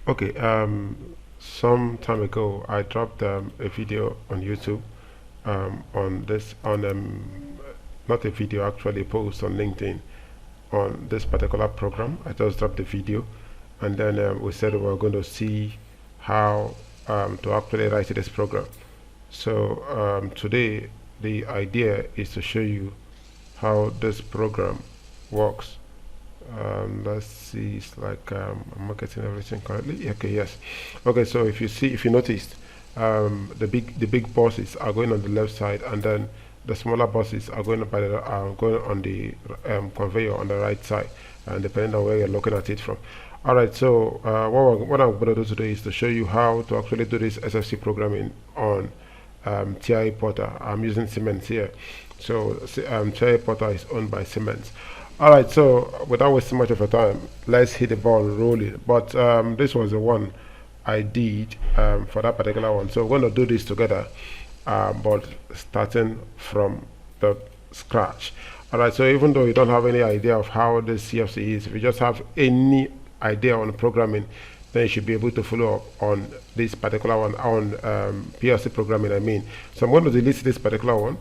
Okay, some time ago I dropped a video on YouTube on this on not a video, actually a post on LinkedIn on this particular program. I just dropped the video, and then we said we were going to see how to actually write this program. So today the idea is to show you how this program works. Let's see, it's like I'm not getting everything correctly. Okay, yes. Okay, so if you noticed, the big buses are going on the left side, and then the smaller buses are going going on the conveyor on the right side, and depending on where you're looking at it from. All right, so what I'm going to do today is to show you how to actually do this SFC programming on TI Porter. I'm using Siemens here, so TI Porter is owned by Siemens. All right, so without wasting much of your time, let's hit the ball rolling. But this was the one I did for that particular one. So we're going to do this together, but starting from the scratch. All right, so even though you don't have any idea of how this CFC is, if you just have any idea on programming, then you should be able to follow up on this particular one on PLC programming, I mean. So I'm going to delete this particular one.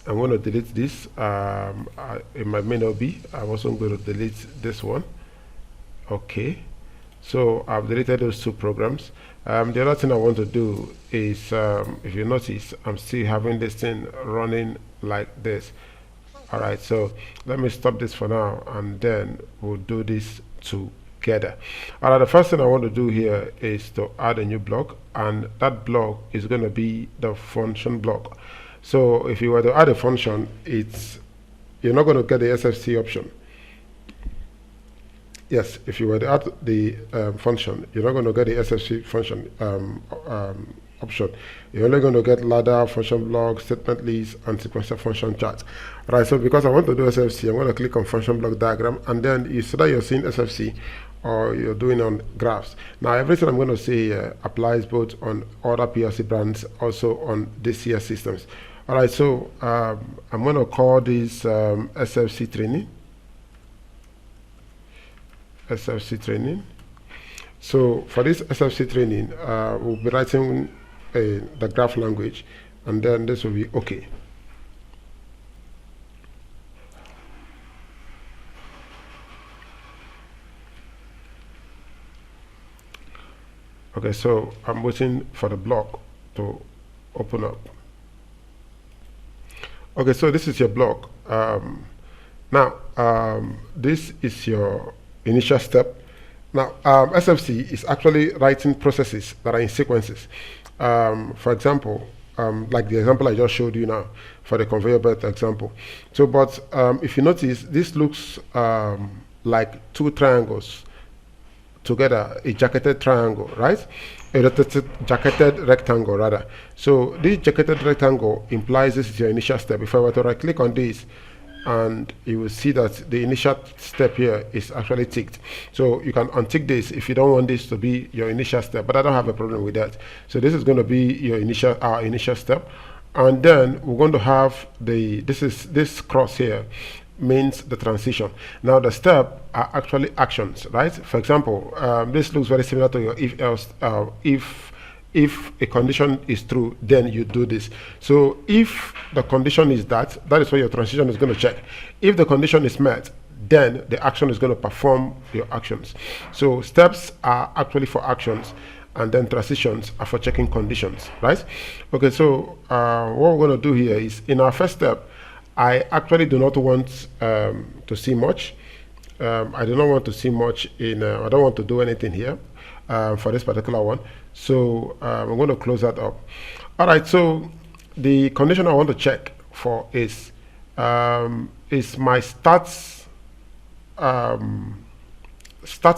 I'm going to delete this. It may not be. I'm also going to delete this one. Okay, so I've deleted those two programs. The other thing I want to do is, if you notice, I'm still having this thing running like this. All right, so let me stop this for now, and then we'll do this together. All right, the first thing I want to do here is to add a new block, and that block is going to be the function block. So if you were to add a function, you're not going to get the SFC option. Yes, if you were to add the function, you're not going to get the SFC function option. You're only going to get ladder, function block, statement list, and sequential function charts. Right, so because I want to do SFC, I'm going to click on function block diagram, and then you see that you're seeing SFC or you're doing on graphs. Now everything I'm going to say applies both on other PLC brands, also on DCS systems. All right, so I'm going to call this SFC training. SFC training. So for this SFC training, we'll be writing the graph language, and then this will be okay. Okay, so I'm waiting for the block to open up. Okay, so this is your block. Now, this is your initial step. Now, SFC is actually writing processes that are in sequences. For example, like the example I just showed you now for the conveyor belt example. So, but if you notice, this looks like two triangles together, a jacketed triangle, right? A jacketed rectangle rather. So this jacketed rectangle implies this is your initial step. If I were to right click on this, and you will see that the initial step here is actually ticked. So you can untick this if you don't want this to be your initial step, but I don't have a problem with that. So this is going to be your our initial step, and then we're going to have this cross here means the transition. Now the step are actually actions, right? For example, this looks very similar to your if else. If a condition is true, then you do this. So if the condition is that is what your transition is going to check. If the condition is met, then the action is going to perform your actions. So steps are actually for actions, and then transitions are for checking conditions, right? Okay, so what we're going to do here is, in our first step, I actually do not want to see much. I do not want to see much in, I don't want to do anything here for this particular one. So I'm going to close that up. All right, so the condition I want to check for is my start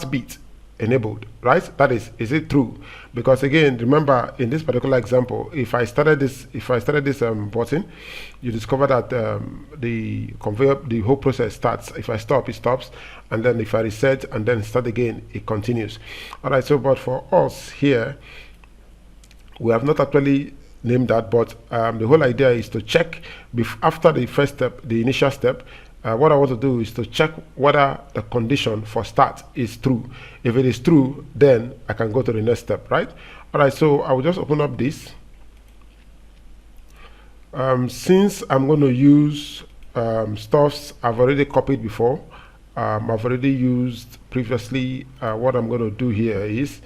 bit enabled, right? That is it true? Because again, remember in this particular example, if I started this button, you discover that the conveyor, the whole process starts. If I stop, it stops, and then if I reset and then start again, it continues. All right, so but for us here, we have not actually named that, but the whole idea is to check after the first step, the initial step, what I want to do is to check whether the condition for start is true. If it is true, then I can go to the next step, right? All right, so I will just open up this. Since I'm going to use stuffs I've already copied before, I've already used previously, what I'm going to do here is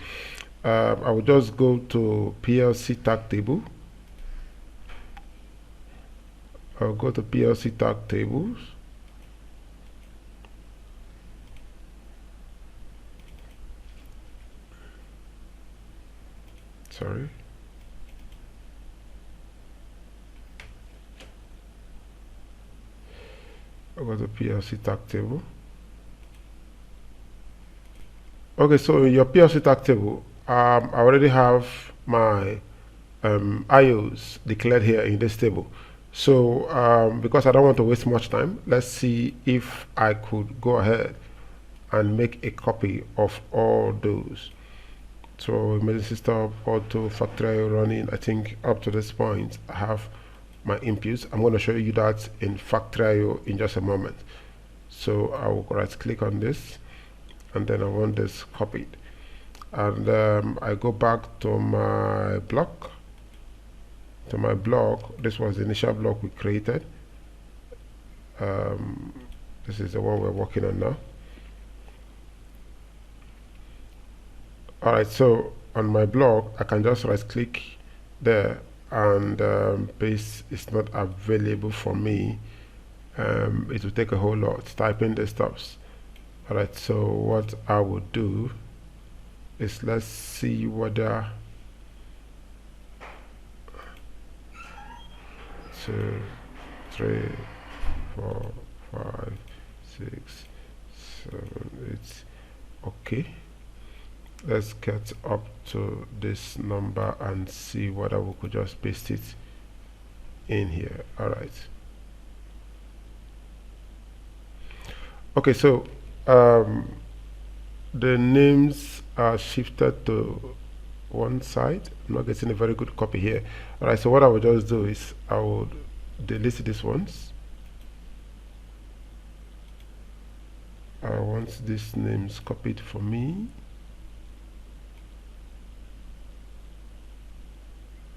I will just go to PLC tag table. I'll go to PLC tag tables. Sorry. I'll go to PLC tag table. Okay, so in your PLC tag table, I already have my IOs declared here in this table. So because I don't want to waste much time, let's see if I could go ahead and make a copy of all those. So emergency stop, auto, FactoryIO running. I think up to this point I have my inputs. I'm going to show you that in FactoryIO in just a moment. So I will right click on this, and then I want this copied, and I go back to my block. This was the initial block we created. This is the one we're working on now. Alright, so on my block I can just right click there, and paste is not available for me. It will take a whole lot typing the stops. Alright, so what I would do is, let's see whether 2, 3, 4, 5, 6, 7, 8. Okay, let's get up to this number and see whether we could just paste it in here. All right. Okay, so the names are shifted to one side. I'm not getting a very good copy here. All right, so what I will just do is I will delete these ones. I want these names copied for me.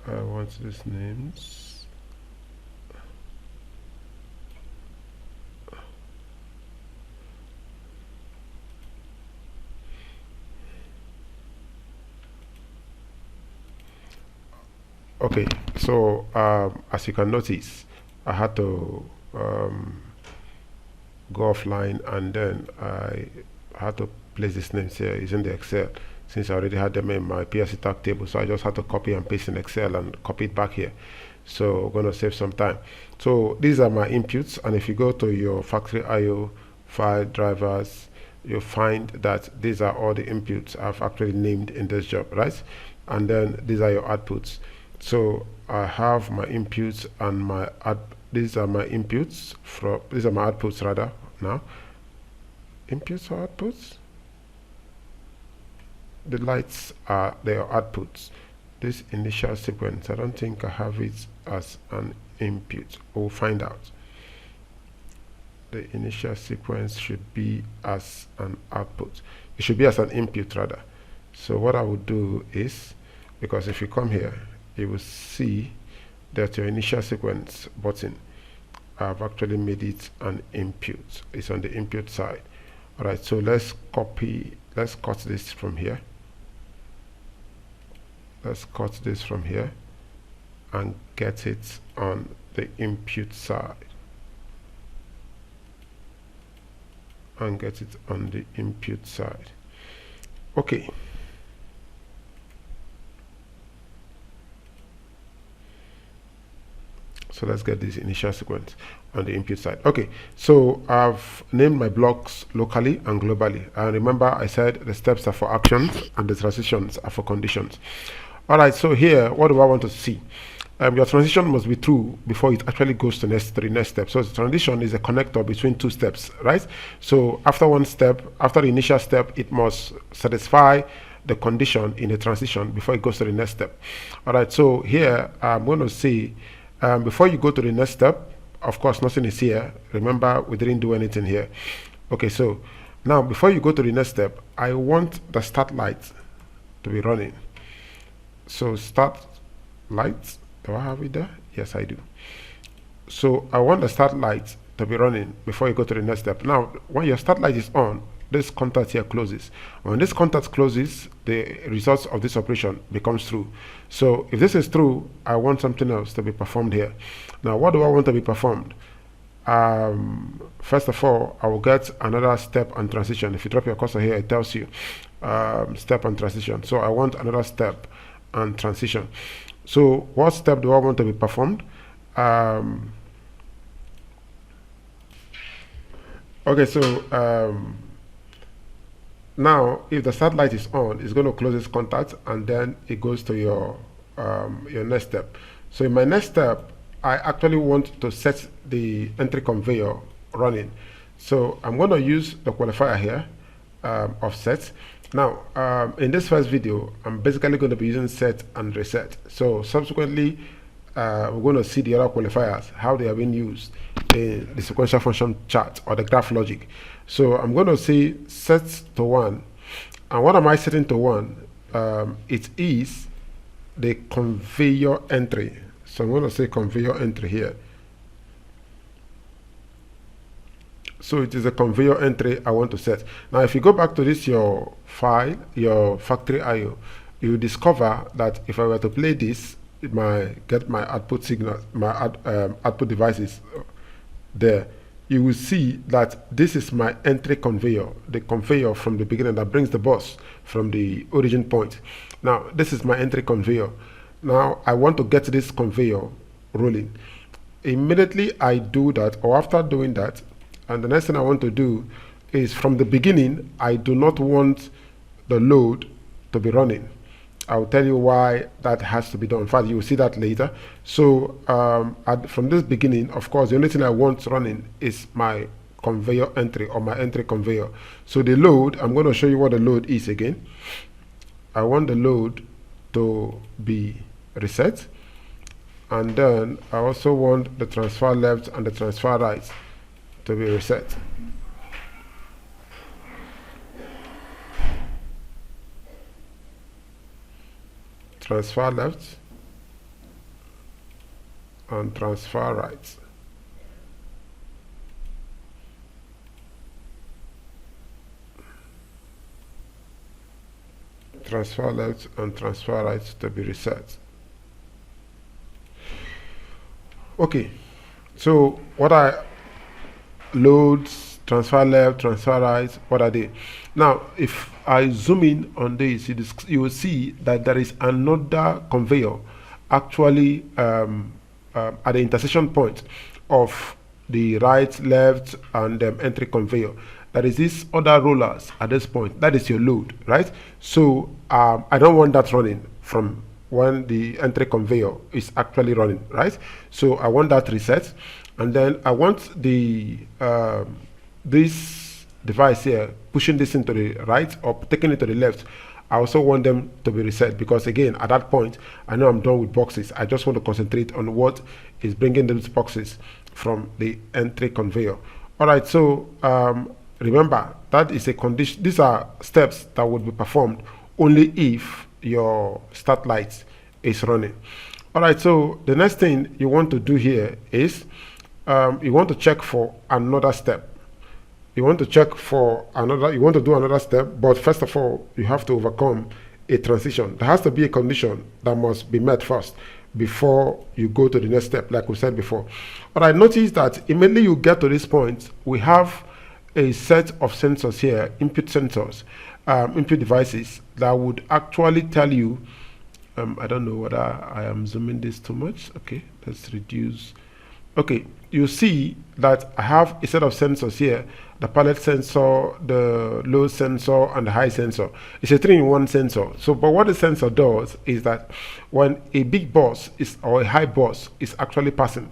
I want these names. Okay, so as you can notice, I had to go offline, and then I had to place these names here using the Excel, since I already had them in my PLC tag table. So I just had to copy and paste in Excel and copy it back here. So I'm going to save some time. So these are my inputs, and if you go to your FactoryIO file drivers, you'll find that these are all the inputs I've actually named in this job, right? And then these are your outputs. So I have my inputs and my these are my inputs from, these are my outputs rather. Now inputs or outputs, the lights are their outputs. This initial sequence, I don't think I have it as an input. We'll find out. The initial sequence should be as an output. It should be as an input rather. So what I would do is, because if you come here, you will see that your initial sequence button, I've actually made it an input. It's on the input side. All right, so let's cut this from here. Let's cut this from here and get it on the input side. And get it on the input side. Okay. So let's get this initial sequence on the input side. Okay, so I've named my blocks locally and globally. And remember, I said the steps are for actions and the transitions are for conditions. All right, so here, what do I want to see? Your transition must be true before it actually goes to the next step. So the transition is a connector between two steps, right? So after one step, after the initial step, it must satisfy the condition in the transition before it goes to the next step. All right, so here I'm going to see, before you go to the next step, of course nothing is here. Remember, we didn't do anything here. Okay, so now before you go to the next step, I want the start light to be running. So start light, do I have it there? Yes, I do. So I want the start light to be running before you go to the next step. Now when your start light is on, this contact here closes. When this contact closes, the results of this operation becomes true. So if this is true, I want something else to be performed here. Now what do I want to be performed? First of all, I will get another step and transition. If you drop your cursor here, it tells you step and transition. So I want another step and transition. So what step do I want to be performed? Okay, so now if the start light is on, it's going to close this contact, and then it goes to your next step. So in my next step, I actually want to set the entry conveyor running. So I'm going to use the qualifier here of set. Now in this first video, I'm basically going to be using set and reset. So subsequently we're going to see the other qualifiers, how they are being used in the sequential function chart or the graph logic. So I'm going to say set to 1, and what am I setting to 1? It is the conveyor entry. So I'm going to say conveyor entry here. So it is a conveyor entry I want to set. Now if you go back to this your file, your FactoryIO, you discover that if I were to play this, it might get my output signal, my output devices there. You will see that this is my entry conveyor, the conveyor from the beginning that brings the bus from the origin point. Now this is my entry conveyor. Now I want to get this conveyor rolling. Immediately I do that, or after doing that, and the next thing I want to do is, from the beginning, I do not want the load to be running. I'll tell you why that has to be done. In fact, you will see that later. So from this beginning, of course, the only thing I want running is my conveyor entry, or my entry conveyor. So the load, I'm going to show you what the load is again. I want the load to be reset, and then I also want the transfer left and the transfer right to be reset. Transfer left and transfer right. Transfer left and transfer right to be reset. Okay, so what are loads, transfer left, transfer right, what are they? Now if I zoom in on this, you will see that there is another conveyor actually at the intersection point of the right, left, and entry conveyor. There is this other rollers at this point. That is your load, right? So I don't want that running from when the entry conveyor is actually running, right? So I want that reset, and then I want the this device here pushing this into the right or taking it to the left. I also want them to be reset, because again, at that point, I know I'm done with boxes. I just want to concentrate on what is bringing those boxes from the entry conveyor. All right, so remember, that is a condition. These are steps that would be performed only if your start light is running. All right, so the next thing you want to do here is you want to check for another step. You want to check for another, you want to do another step, but first of all, you have to overcome a transition. There has to be a condition that must be met first before you go to the next step, like we said before. But I noticed that immediately you get to this point, we have a set of sensors here, input sensors, input devices that would actually tell you, I don't know whether I am zooming this too much. Okay, let's reduce. Okay, you see that I have a set of sensors here, the pallet sensor, the low sensor, and the high sensor. It's a 3-in-1 sensor. So, but what the sensor does is that when a big bus is, or a high bus is actually passing,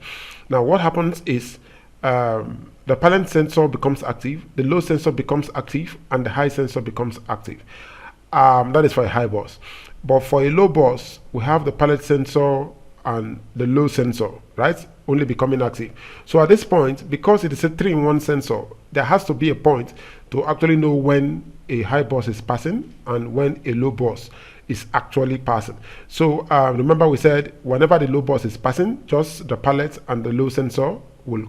now what happens is the pallet sensor becomes active, the low sensor becomes active, and the high sensor becomes active. That is for a high bus. But for a low bus, we have the pallet sensor and the low sensor, right, only becoming active. So at this point, because it is a 3-in-1 sensor, there has to be a point to actually know when a high bus is passing and when a low bus is actually passing. So remember we said whenever the low bus is passing, just the palette and the low sensor will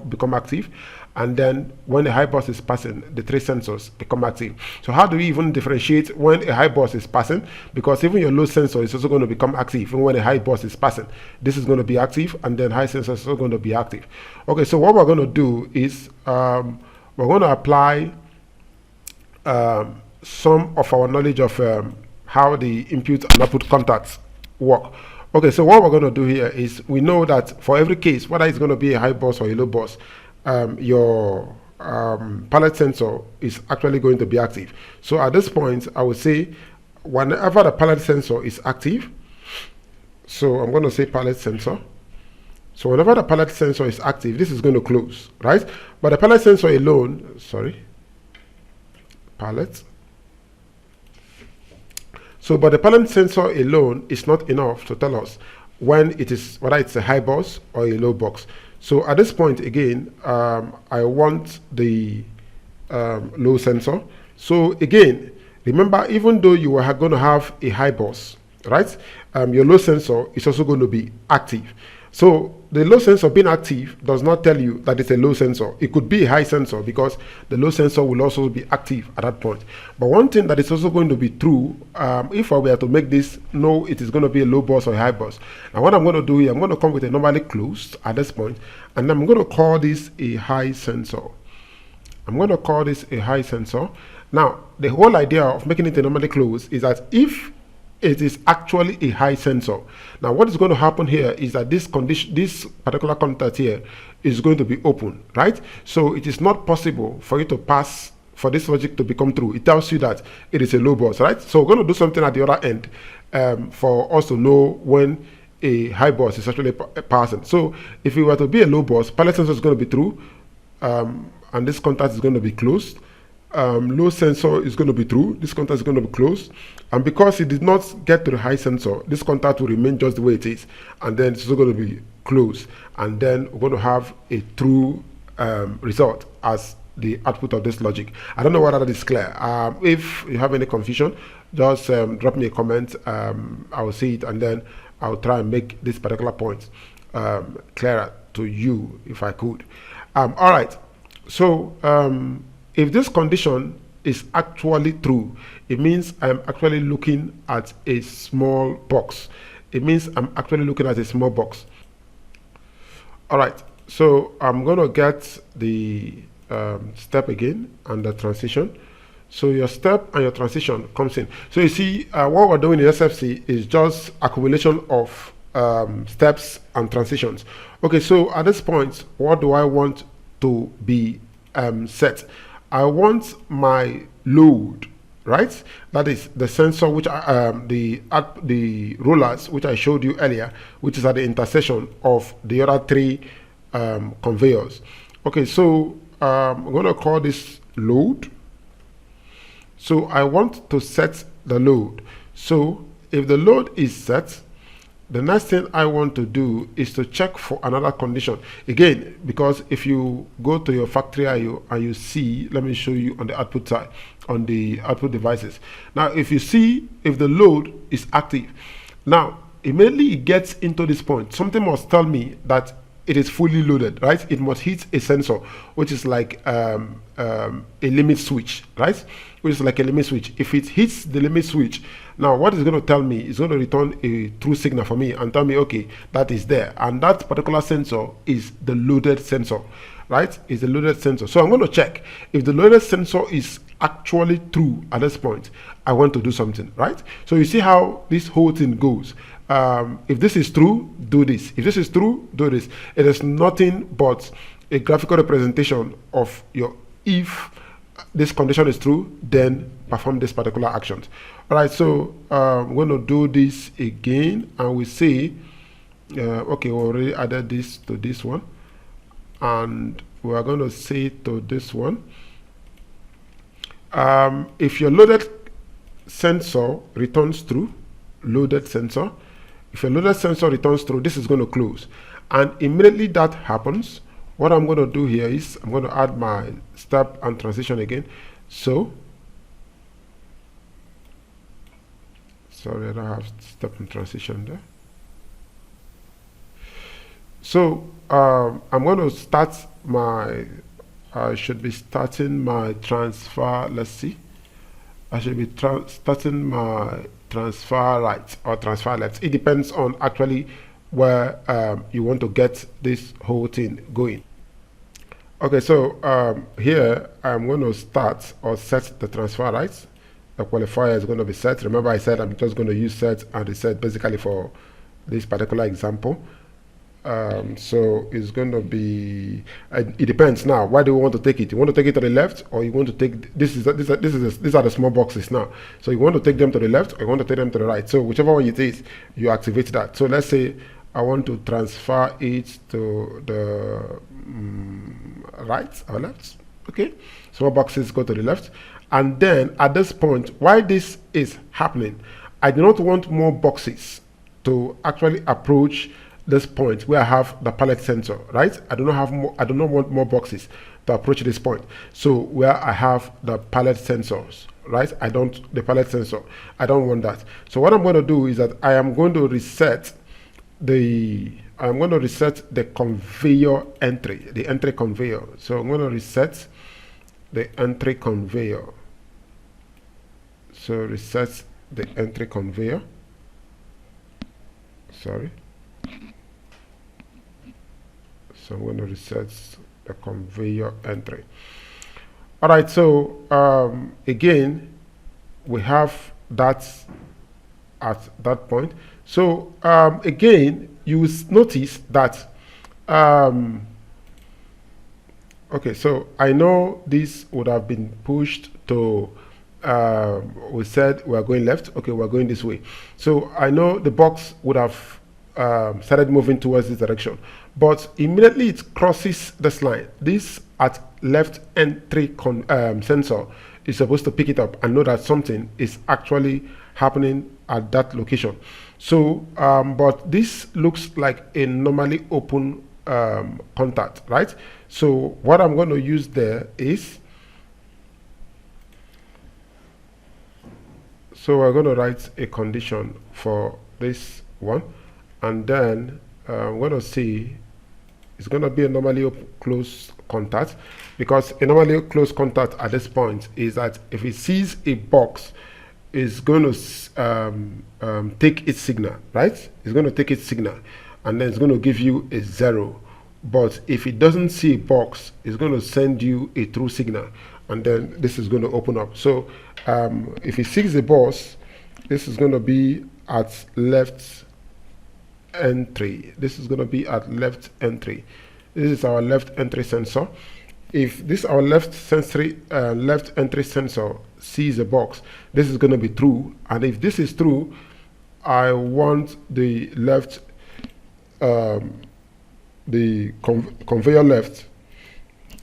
become active, and then when a high bus is passing, the 3 sensors become active. So how do we even differentiate when a high bus is passing? Because even your low sensor is also going to become active even when a high bus is passing. This is going to be active, and then high sensor is also going to be active. Okay, so what we're going to do is we're going to apply some of our knowledge of how the input and output contacts work. Okay, so what we're going to do here is we know that for every case, whether it's going to be a high bus or a low bus, your palette sensor is actually going to be active. So at this point, I would say whenever the palette sensor is active, so I'm going to say palette sensor. So whenever the palette sensor is active, this is going to close, right? But the palette sensor alone, palette. So, but the palette sensor alone is not enough to tell us when it is, whether it's a high bus or a low bus. So at this point again, I want the low sensor. So again, remember, even though you are going to have a high bus, right, your low sensor is also going to be active. So the low sensor being active does not tell you that it's a low sensor. It could be a high sensor because the low sensor will also be active at that point. But one thing that is also going to be true, if I were to make this know it is going to be a low bus or a high bus. Now what I'm going to do here, I'm going to come with a normally closed at this point, and I'm going to call this a high sensor. I'm going to call this a high sensor. Now the whole idea of making it a normally closed is that if it is actually a high sensor. Now what is going to happen here is that this particular contact here is going to be open, right? So it is not possible for you to pass, for this logic to become true. It tells you that it is a low bus, right? So we're going to do something at the other end for us to know when a high bus is actually passing. So if it were to be a low bus, palette sensor is going to be true, and this contact is going to be closed. Low sensor is going to be true, this contact is going to be closed, and because it did not get to the high sensor, this contact will remain just the way it is, and then it's also going to be closed, and then we're going to have a true result as the output of this logic. I don't know whether that is clear. If you have any confusion, just drop me a comment. I will see it, and then I'll try and make this particular point clearer to you if I could. All right, so if this condition is actually true, it means I'm actually looking at a small box. It means I'm actually looking at a small box. All right, so I'm going to get the step again and the transition. So your step and your transition comes in. So you see, what we're doing in SFC is just accumulation of steps and transitions. Okay, so at this point, what do I want to be set? I want my load, right? That is the sensor, which the rollers, which I showed you earlier, which is at the intersection of the other 3 conveyors. Okay, so I'm going to call this load. So I want to set the load. So if the load is set, the next thing I want to do is to check for another condition. Again, because if you go to your FactoryIO and you see, let me show you on the output side, on the output devices. Now, if you see, if the load is active, now immediately it gets into this point, something must tell me that it is fully loaded, right? It must hit a sensor, which is like a limit switch, right? Which is like a limit switch. If it hits the limit switch, now what is going to tell me is going to return a true signal for me and tell me, okay, that is there. And that particular sensor is the loaded sensor, right? Is the loaded sensor. So I'm going to check if the loaded sensor is actually true at this point. I want to do something, right? So you see how this whole thing goes. If this is true, do this. If this is true, do this. It is nothing but a graphical representation of your if this condition is true, then perform this particular action. All right, so I'm going to do this again, and we say, okay, we already added this to this one, and we are going to say to this one, if your loaded sensor returns true, loaded sensor, If a loaded sensor returns true, this is going to close. And immediately that happens, what I'm going to do here is I'm going to add my step and transition again. So, sorry, I don't have step and transition there. So I'm going to start my, I should be starting my transfer, let's see. I should be starting my transfer right or transfer left. It depends on actually where you want to get this whole thing going. Okay, so here I'm going to start or set the transfer rights. The qualifier is going to be set. Remember I said I'm just going to use set and reset basically for this particular example. So it's going to be, it depends now. Why do you want to take it? You want to take it to the left, or you want to take, these are the small boxes now. So you want to take them to the left, or you want to take them to the right. So whichever one it is, you activate that. So let's say I want to transfer it to the right or left. Okay, small boxes go to the left. And then at this point, while this is happening, I do not want more boxes to actually approach this point where I have the pallet sensor, right? I do not want more boxes to approach this point. So where I have the pallet sensors, right? The pallet sensor, I don't want that. So what I'm going to do is that I am going to reset the conveyor entry, the entry conveyor. So I'm going to reset the entry conveyor. So reset the entry conveyor. Sorry. So I'm going to reset the conveyor entry. All right, so again, we have that at that point. So again, you will notice that, okay, so I know this would have been pushed to, we said we're going left, okay, we're going this way. So I know the box would have started moving towards this direction, but immediately it crosses this line. This at left entry sensor is supposed to pick it up and know that something is actually happening at that location. So, but this looks like a normally open contact, right? So what I'm going to use there is, so we're going to write a condition for this one. And then I'm going to see it's going to be a normally closed contact, because a normally closed contact at this point is that if it sees a box, it's going to take its signal, right? It's going to take its signal, and then it's going to give you a 0. But if it doesn't see a box, it's going to send you a true signal, and then this is going to open up. So if it sees a box, this is going to be at left entry. This is going to be at left entry. This is our left entry sensor. If this our left entry sensor sees a box, this is going to be true. And if this is true, I want the left, the conveyor left.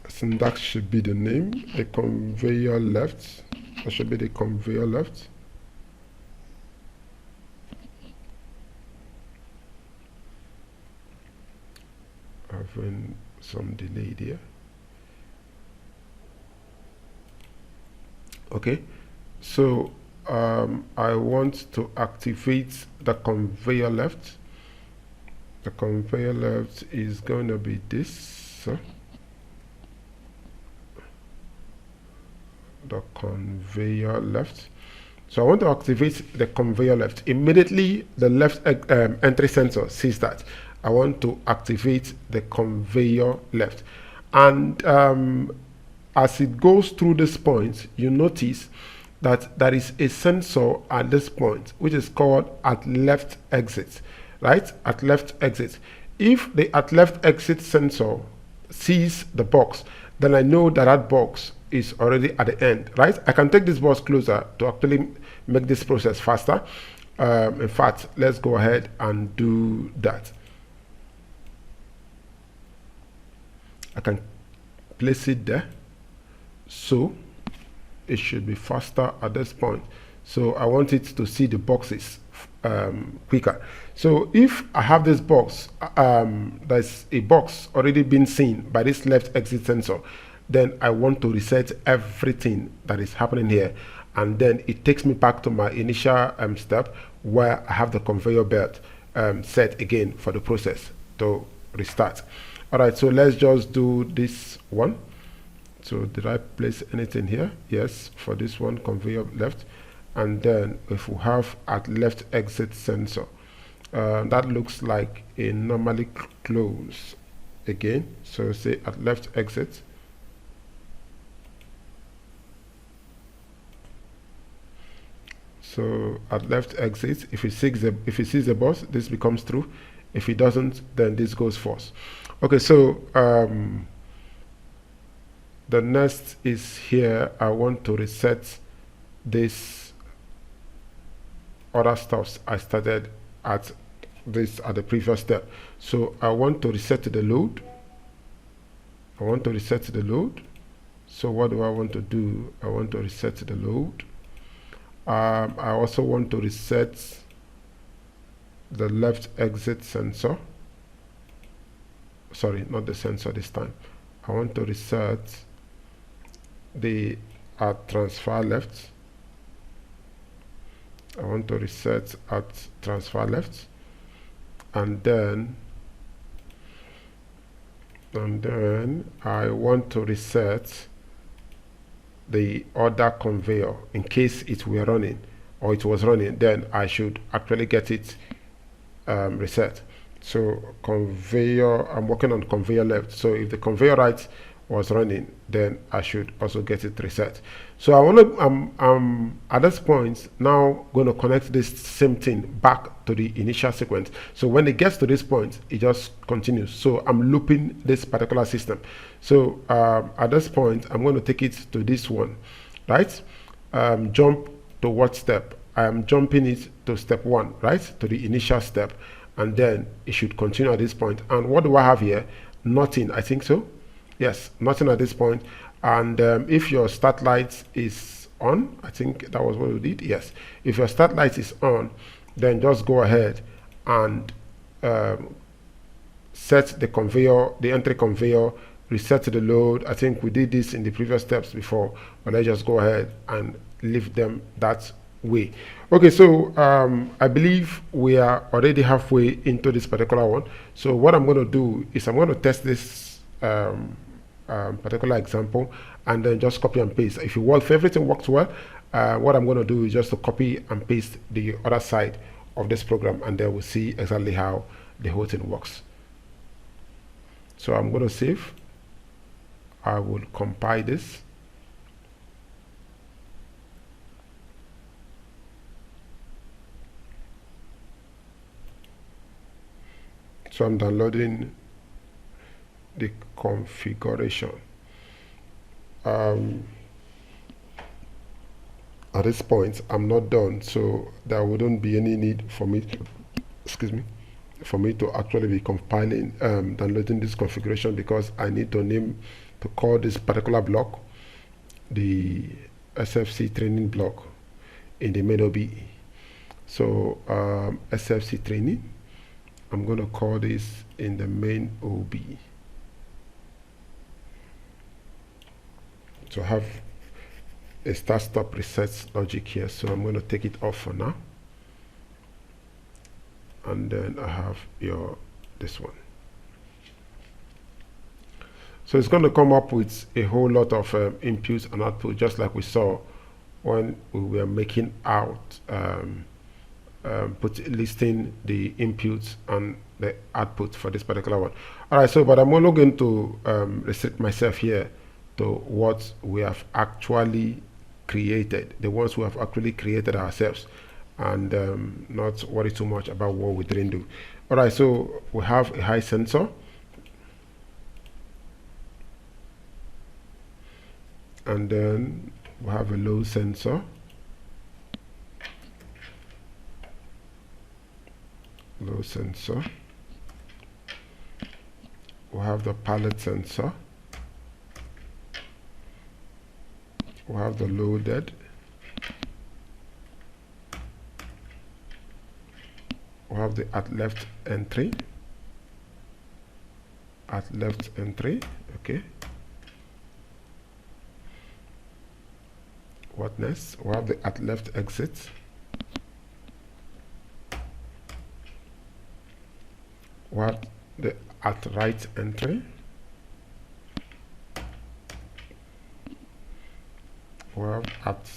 Syntax should be the name. The conveyor left. That should be the conveyor left. Having some delay there. Okay, so I want to activate the conveyor left. The conveyor left is going to be this. The conveyor left. So I want to activate the conveyor left. Immediately the left entry sensor sees that. I want to activate the conveyor left. And as it goes through this point, you notice that there is a sensor at this point, which is called at left exit, right? At left exit. If the at left exit sensor sees the box, then I know that that box is already at the end, right? I can take this box closer to actually make this process faster. In fact, let's go ahead and do that. I can place it there, so it should be faster at this point. So I want it to see the boxes quicker. So if I have this box, there's a box already been seen by this left exit sensor, then I want to reset everything that is happening here, and then it takes me back to my initial step where I have the conveyor belt set again for the process to restart. All right, so let's just do this one. So did I place anything here? Yes, for this one, conveyor left. And then if we have at left exit sensor, that looks like a normally close again. So say at left exit. So at left exit, if it sees the bus, this becomes true. If it doesn't, then this goes false. Okay, so the next is here. I want to reset this other stuffs I started at the previous step. So I want to reset the load. So what do I want to do? I want to reset the load. I also want to reset the left exit sensor. Sorry, not the sensor this time. I want to reset the transfer left. I want to reset at transfer left, and then I want to reset the other conveyor in case it were running or it was running. Then I should actually get it reset. So conveyor, I'm working on conveyor left. So if the conveyor right was running, then I should also get it reset. So I want to at this point now going to connect this same thing back to the initial sequence. So when it gets to this point, it just continues. So I'm looping this particular system. So at this point, I'm going to take it to this one, right? Jump to what step? I am jumping it to step 1, right? To the initial step, and then it should continue at this point. And what do I have here? Nothing, I think so. Yes, nothing at this point. And if your start light is on, I think that was what we did. Yes, if your start light is on, then just go ahead and set the conveyor, the entry conveyor, reset the load. I think we did this in the previous steps before, but let's just go ahead and leave them that way. Okay, so I believe we are already halfway into this particular one. So what I'm going to do is I'm going to test this particular example and then just copy and paste. If everything works well, what I'm going to do is just to copy and paste the other side of this program, and then we'll see exactly how the whole thing works. So I'm going to save. I will compile this. So I'm downloading the configuration. At this point, I'm not done, so there wouldn't be any need for me, for me to actually be compiling, downloading this configuration, because I need to call this particular block the SFC training block in the main OBE. So SFC training, I'm going to call this in the main OBE. So I have a start stop reset logic here, so I'm going to take it off for now, and then I have this one. So it's going to come up with a whole lot of inputs and output, just like we saw when we were making out listing the inputs and the output for this particular one. All right, so but I'm only going to restrict myself here to what we have actually created, the ones we have actually created ourselves, and not worry too much about what we didn't do. All right, so we have a high sensor, and then we have a low sensor, we have the pallet sensor, we have the loaded, we have the at left entry, okay. What next? We have the at left exit, we have the at right entry, we have at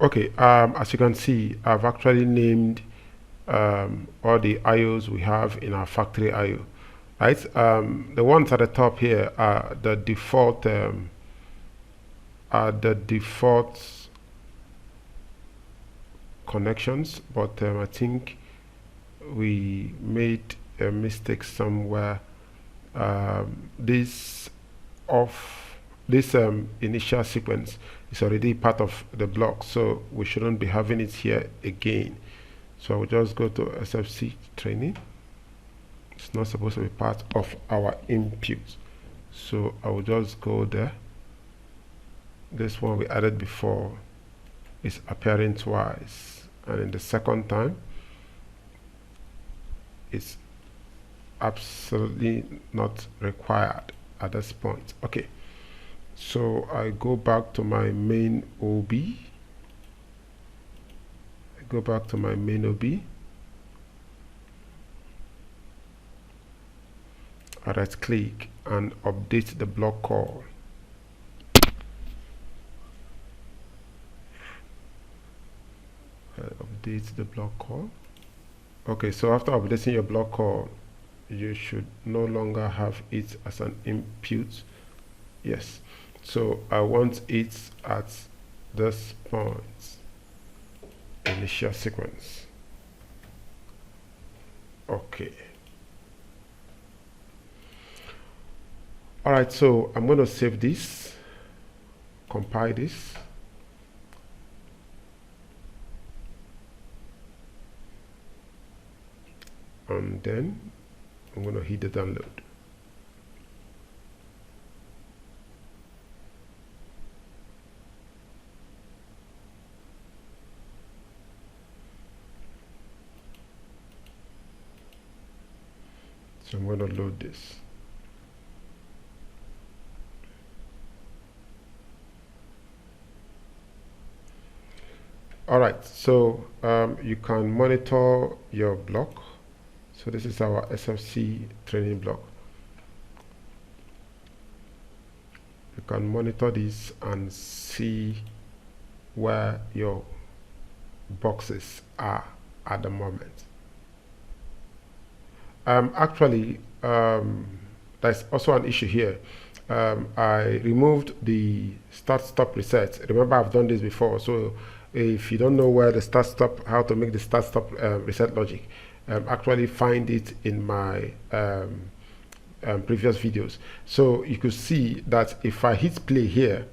okay. As you can see, I've actually named all the IOs we have in our FactoryIO, right? The ones at the top here are the default connections, but I think we made a mistake somewhere. This initial sequence is already part of the block, so we shouldn't be having it here again. So I will just go to SFC training. It's not supposed to be part of our input, so I will just go there. This one we added before is appearing twice, and in the second time it's absolutely not required at this point. Okay, so I go back to my main OB. I right click and update the block call. Okay, so after updating your block call, you should no longer have it as an input. Yes, so I want it at this point, initial sequence. Okay. All right, so I'm going to save this, compile this. And then I'm going to hit the download. So I'm going to load this. All right, so you can monitor your block. So this is our SFC training block. You can monitor this and see where your boxes are at the moment. Actually, there's also an issue here. I removed the start-stop reset. Remember, I've done this before. So if you don't know where the start-stop, how to make the start-stop reset logic, actually find it in my previous videos. So you could see that if I hit play here,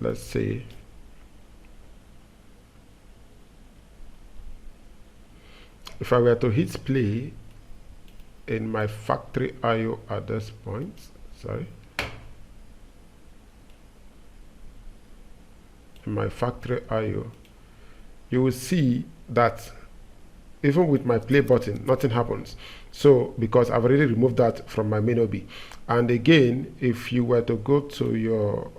let's say, if I were to hit play in my FactoryIO at this point, in my FactoryIO, you will see that even with my play button, nothing happens. So because I've already removed that from my main OB. And again, if you were to go to your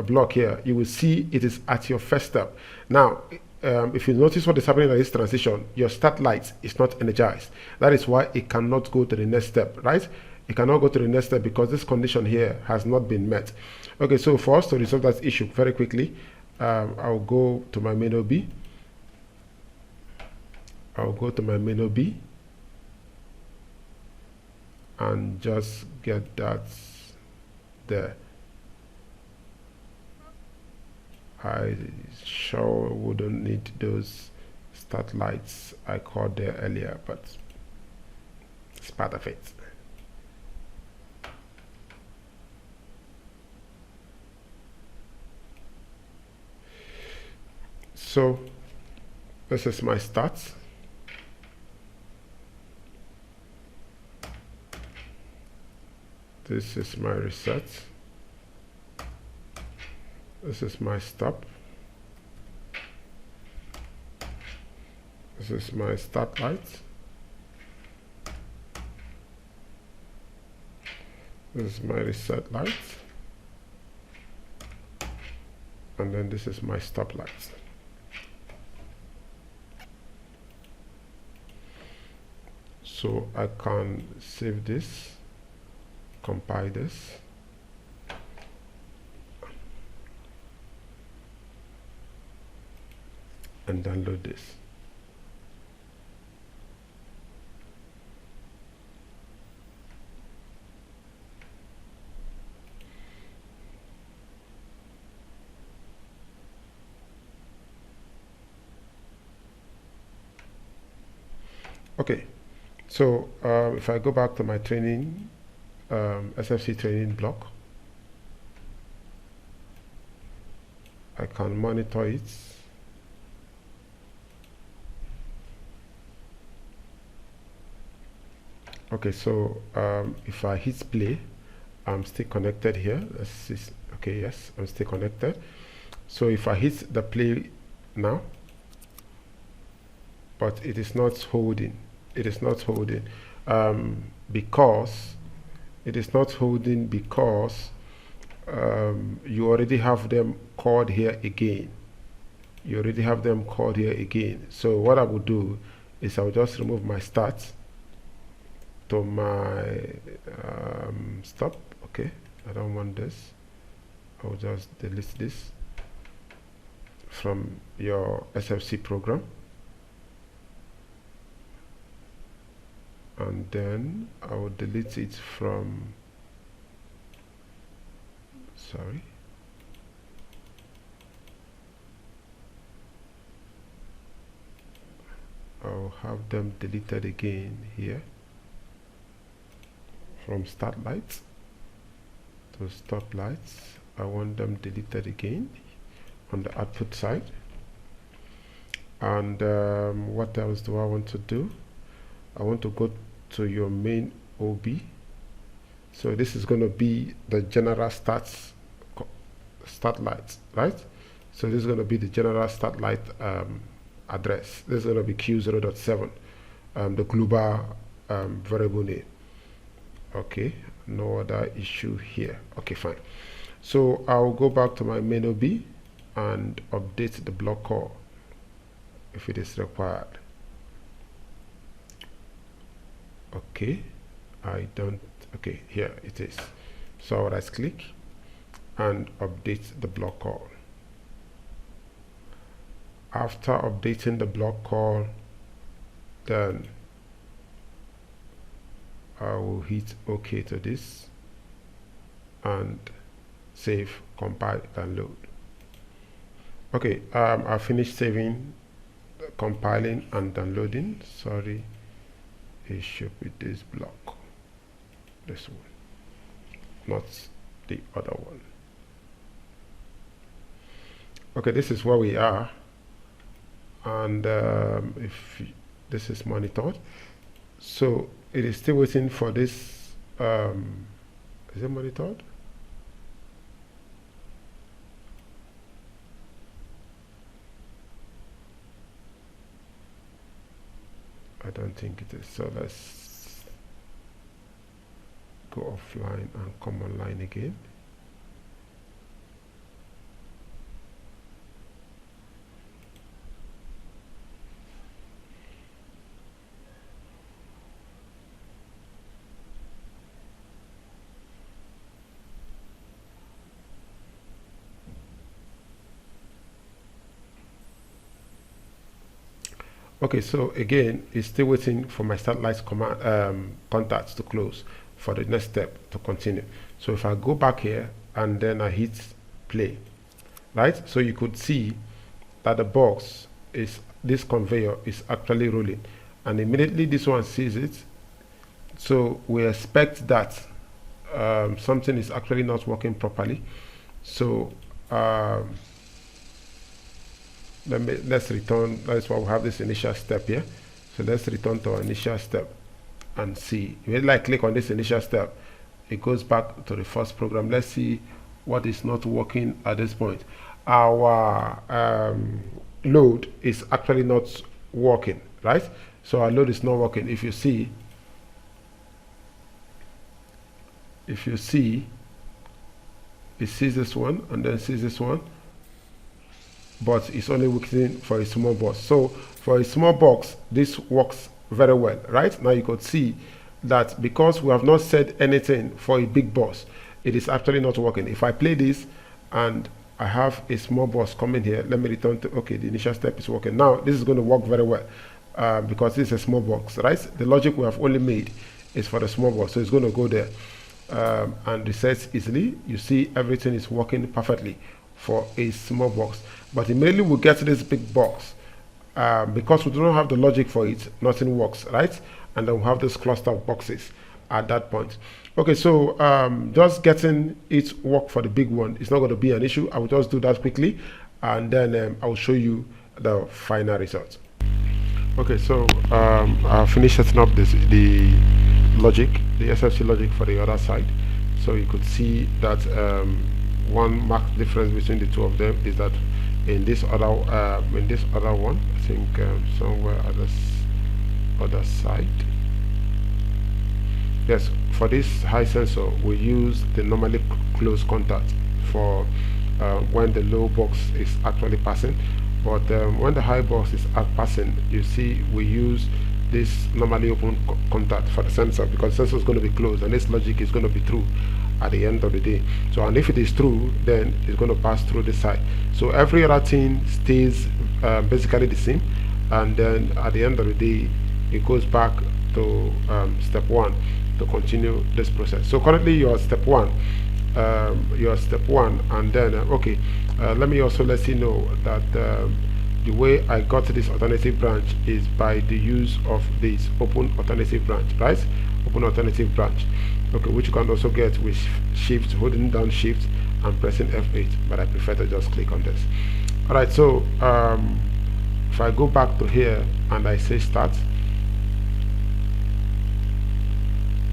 block here, you will see it is at your first step. Now, if you notice what is happening at this transition, your start light is not energized. That is why it cannot go to the next step, right? It cannot go to the next step because this condition here has not been met. Okay, so for us to resolve that issue very quickly, I'll go to my main OB. And just get that there. I sure wouldn't need those start lights I called there earlier, but it's part of it. So this is my start. This is my reset. This is my stop. This is my start light. This is my reset light. And then this is my stop light. So I can save this, compile this, and download this. Okay, so if I go back to my training, SFC training block, I can monitor it. Okay, so if I hit play, I'm still connected here. Let's see. Okay, yes, I'm still connected. So if I hit the play now, but it is not holding. It is not holding because it is not holding because you already have them called here again. You already have them called here again. So what I will do is I'll just remove my start to my stop. Okay, I don't want this. I'll just delete this from your SFC program. And then I will delete it from, sorry, I'll have them deleted again here from start lights to stop lights. I want them deleted again on the output side. And what else do I want to do? I want to go to your main OB. So this is going to be the general start lights, right? So this is going to be the general start light address. This is going to be Q0.7, the global variable name. Okay, no other issue here. Okay, fine. So I'll go back to my main OB and update the block call if it is required. Okay, I don't, okay, here it is. So I'll right click and update the block call. After updating the block call, then I will hit OK to this and save, compile, download. Okay, I finished saving, compiling and downloading. Sorry, it should be this block, this one, not the other one. Okay, this is where we are, and if this is monitored, so it is still waiting for this. Is it monitored? I don't think it is. So let's go offline and come online again. Okay, so again, it's still waiting for my start lights command contacts to close for the next step to continue. So if I go back here and then I hit play, right? So you could see that the box is, this conveyor is actually rolling, and immediately this one sees it. So we expect that something is actually not working properly. So let's return. That's why we have this initial step here. So let's return to our initial step and see. If I click on this initial step, it goes back to the first program. Let's see what is not working at this point. Our load is actually not working, right? So our load is not working. If you see, it sees this one and then sees this one, but it's only working for a small box. So for a small box, this works very well, right? Now you could see that because we have not said anything for a big box, it is actually not working. If I play this and I have a small box coming here, let me return to, okay, the initial step is working. Now this is going to work very well because this is a small box, right? The logic we have only made is for the small box, so it's going to go there and reset easily. You see everything is working perfectly for a small box, but immediately we get to this big box, because we do not have the logic for it, nothing works, right? And then we have this cluster of boxes at that point. Okay, so just getting it work for the big one is not going to be an issue. I will just do that quickly, and then I will show you the final result. Okay, so I finished setting up the logic, the SFC logic for the other side. So you could see that one marked difference between the two of them is that in this other one, I think somewhere at this other side, yes, for this high sensor we use the normally close contact for when the low box is actually passing, but when the high box is passing, you see we use this normally open contact for the sensor, because the sensor is going to be closed and this logic is going to be true at the end of the day. So, and if it is true, then it's going to pass through this side. So every other thing stays basically the same, and then at the end of the day it goes back to step one to continue this process. So currently you're step one, and then okay, let me also let you know that the way I got this alternative branch is by the use of this open alternative branch, right? Open alternative branch, okay, which you can also get with shift, holding down shift and pressing F8, but I prefer to just click on this. All right, so if I go back to here and I say start,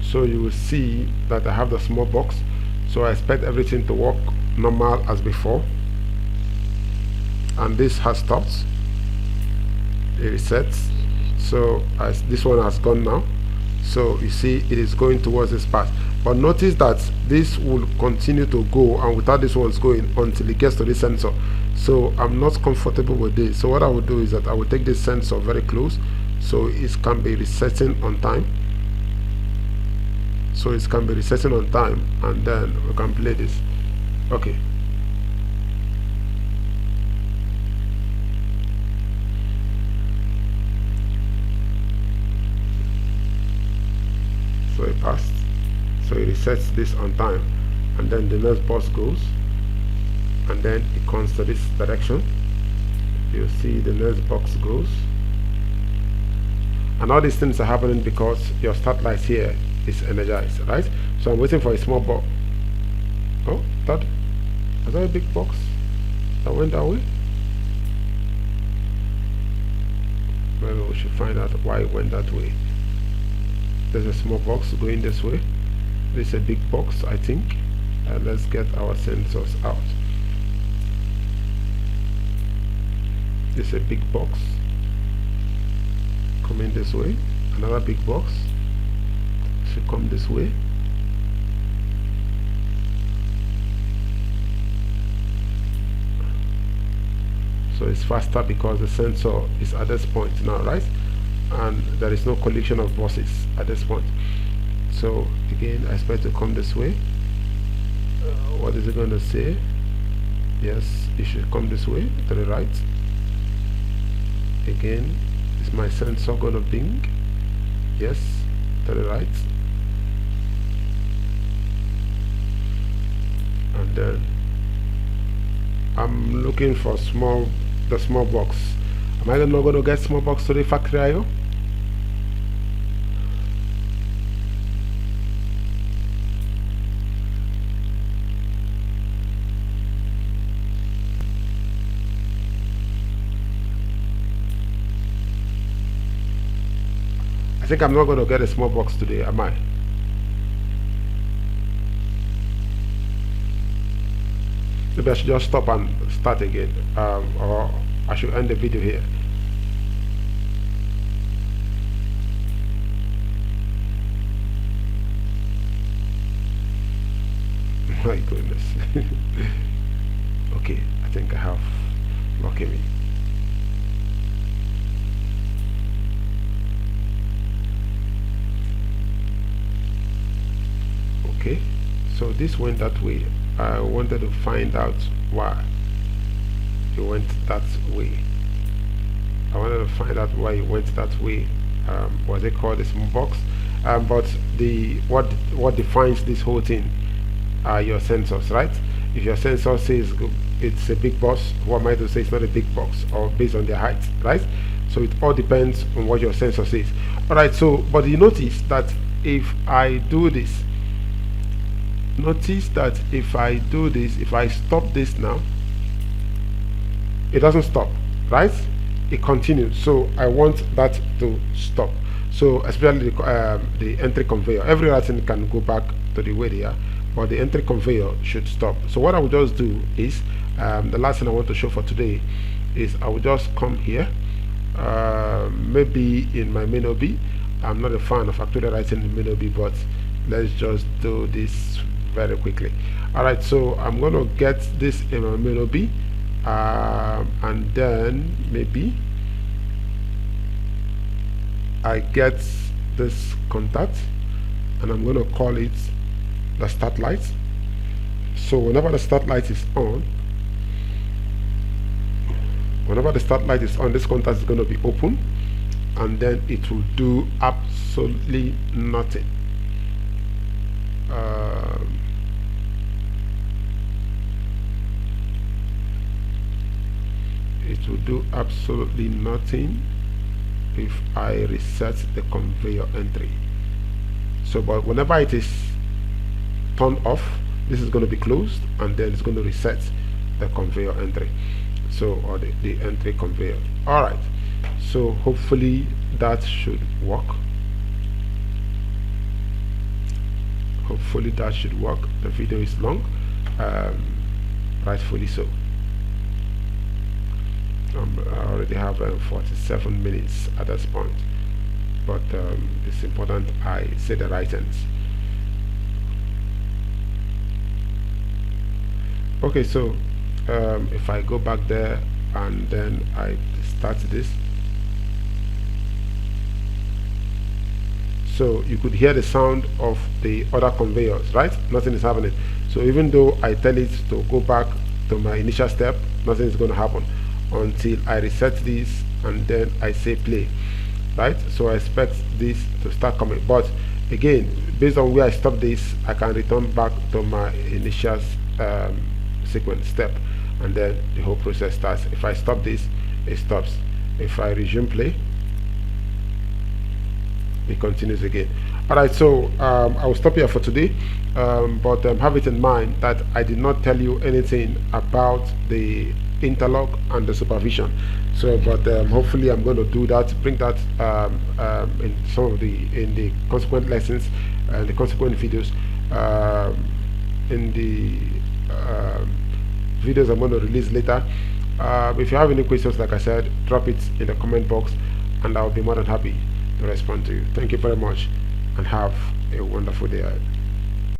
so you will see that I have the small box. So I expect everything to work normal as before, and this has stopped. It resets. So as this one has gone now, so you see it is going towards this path, but notice that this will continue to go, and without this one's going until it gets to this sensor. So I'm not comfortable with this. So what I will do is that I will take this sensor very close so it can be resetting on time. So it can be resetting on time, and then we can play this. Okay. So it passed. So it resets this on time, and then the next bus goes, and then it comes to this direction. You see the next box goes, and all these things are happening because your start light here is energized, right? So I'm waiting for a small box. Oh, is that a big box that went that way? Maybe we should find out why it went that way. There's a small box going this way. There's a big box, I think. Let's get our sensors out. There's a big box coming this way. Another big box should come this way. So it's faster because the sensor is at this point now, right? And there is no collision of buses at this point. So again, I expect to come this way. What is it going to say? Yes, it should come this way to the right. Again, is my sensor going to bing? Yes, to the right. And then I'm looking for the small box. Am I not going to get small box to the FactoryIO? I think I'm not going to get a small box today, am I? maybe I should just stop and start again, or I should end the video here. My goodness. Okay, I think I have lucky me. Okay, so this went that way. I wanted to find out why it went that way. I wanted to find out why it went that way. What they call the small box, but the what defines this whole thing are your sensors, right? If your sensor says it's a big box, who am I to say it's not a big box, or based on their height, right? So it all depends on what your sensor says. All right, so but you notice that if I do this, if I stop this now, it doesn't stop, right? It continues. So I want that to stop. So especially the entry conveyor, every other thing can go back to the way they are, but the entry conveyor should stop. So what I will just do is, the last thing I want to show for today is I will just come here, maybe in my main OB. I'm not a fan of actually writing the main OB, but let's just do this very quickly. All right, so I'm going to get this in my main OB, and then maybe I get this contact, and I'm going to call it the start light. So whenever the start light is on, this contact is going to be open, and then it will do absolutely nothing. It will do absolutely nothing if I reset the conveyor entry. So but whenever it is turned off, this is going to be closed, and then it's going to reset the conveyor entry, so, or the entry conveyor. All right, so hopefully that should work. Hopefully that should work. The video is long, rightfully so. I already have 47 minutes at this point, but it's important I say the right things. Okay, so if I go back there and then I start this, so you could hear the sound of the other conveyors, right? Nothing is happening. So even though I tell it to go back to my initial step, nothing is going to happen until I reset this and then I say play, right? So I expect this to start coming, but again, based on where I stop this, I can return back to my initial sequence step, and then the whole process starts. If I stop this, it stops. If I resume play, it continues again. All right, so I will stop here for today, but have it in mind that I did not tell you anything about the interlock and the supervision. So but hopefully I'm going to do that, bring that in some of the consequent lessons and the consequent videos, in the videos I'm going to release later. If you have any questions, like I said, drop it in the comment box and I'll be more than happy to respond to you. Thank you very much and have a wonderful day.